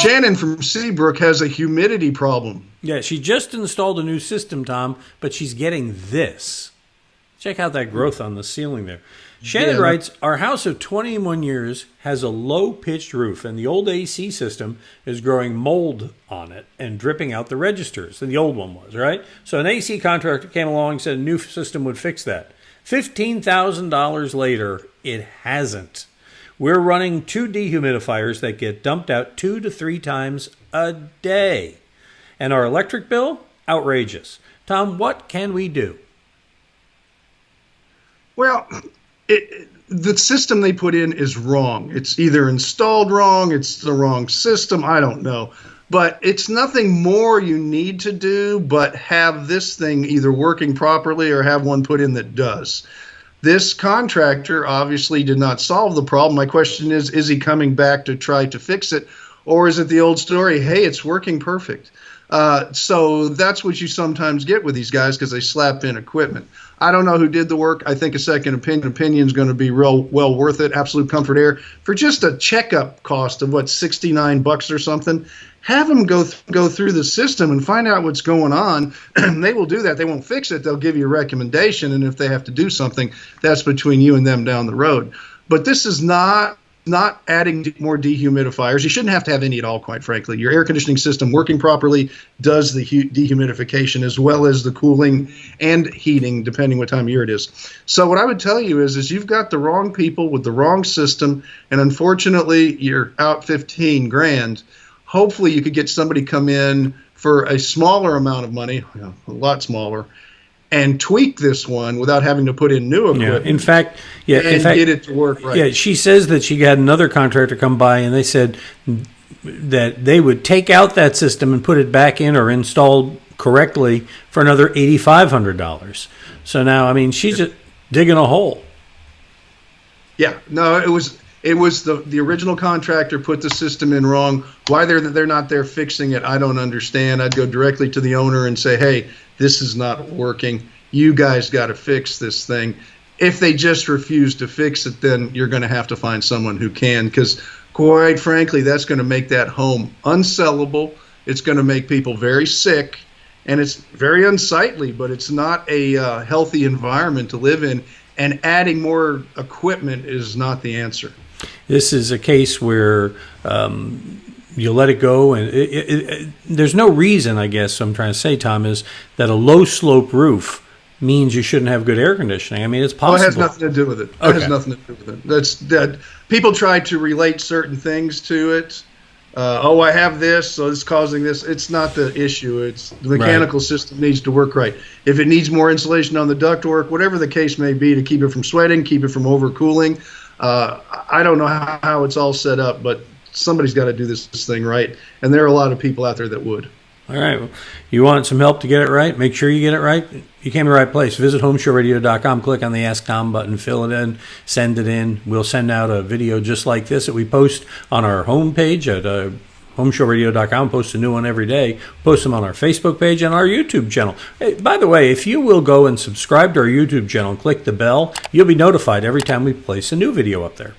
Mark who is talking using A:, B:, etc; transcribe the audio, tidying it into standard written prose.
A: Shannon from Seabrook has a humidity problem.
B: Yeah, she just installed a new system, Tom, but she's getting this. Check out that growth on the ceiling there. Shannon writes, our house of 21 years has a low-pitched roof, and the old AC system is growing mold on it and dripping out the registers. And the old one was, right? So an AC contractor came along and said a new system would fix that. $15,000 later, it hasn't. We're running 2 dehumidifiers that get dumped out 2 to 3 times a day. And our electric bill? Outrageous. Tom, what can we do?
A: Well, the system they put in is wrong. It's either installed wrong, it's the wrong system, I don't know. But it's nothing more you need to do but have this thing either working properly or have one put in that does. This contractor obviously did not solve the problem. My question is he coming back to try to fix it? Or is it the old story, hey, it's working perfect? So that's what you sometimes get with these guys because they slap in equipment. I don't know who did the work. I think a second opinion is going to be real well worth it. Absolute Comfort Air for just a checkup cost of what, $69 or something. Have them go through the system and find out what's going on. They will do that. They won't fix it. They'll give you a recommendation, and if they have to do something, that's between you and them down the road. But this is not adding more dehumidifiers. You shouldn't have to have any at all, quite frankly. Your air conditioning system working properly does the dehumidification as well as the cooling and heating, depending what time of year it is. So what I would tell you is you've got the wrong people with the wrong system, and unfortunately, you're out $15,000. Hopefully, you could get somebody come in for a smaller amount of money, a lot smaller, and tweak this one without having to put in new equipment.
B: In fact, get
A: it to work right.
B: Yeah, she says that she had another contractor come by, and they said that they would take out that system and put it back in or installed correctly for another $8,500. So now, I mean, she's just digging a hole.
A: Yeah, no, it was the original contractor put the system in wrong. Why they're not there fixing it, I don't understand. I'd go directly to the owner and say, hey, this is not working. You guys got to fix this thing. If they just refuse to fix it, then you're going to have to find someone who can, because quite frankly, that's going to make that home unsellable. It's going to make people very sick, and it's very unsightly, but it's not a healthy environment to live in, and adding more equipment is not the answer.
B: This is a case where you let it go, and there's no reason, I guess, I'm trying to say, Tom, is that a low-slope roof means you shouldn't have good air conditioning. I mean, it's possible.
A: Well, it has nothing to do with it.
B: Okay.
A: It has nothing to do with it. That people try to relate certain things to it. I have this, so it's causing this. It's not the issue. It's the mechanical system needs to work right. If it needs more insulation on the ductwork, whatever the case may be, to keep it from sweating, keep it from overcooling, I don't know how it's all set up, but somebody's got to do this thing right, and there are a lot of people out there that would.
B: All right. Well, you want some help to get it right? Make sure you get it right. You came to the right place. Visit HomeShowRadio.com. Click on the Ask Tom button. Fill it in. Send it in. We'll send out a video just like this that we post on our homepage at HomeShowRadio.com. Post a new one every day. Post them on our Facebook page and our YouTube channel. Hey, by the way, if you will go and subscribe to our YouTube channel and click the bell, you'll be notified every time we place a new video up there.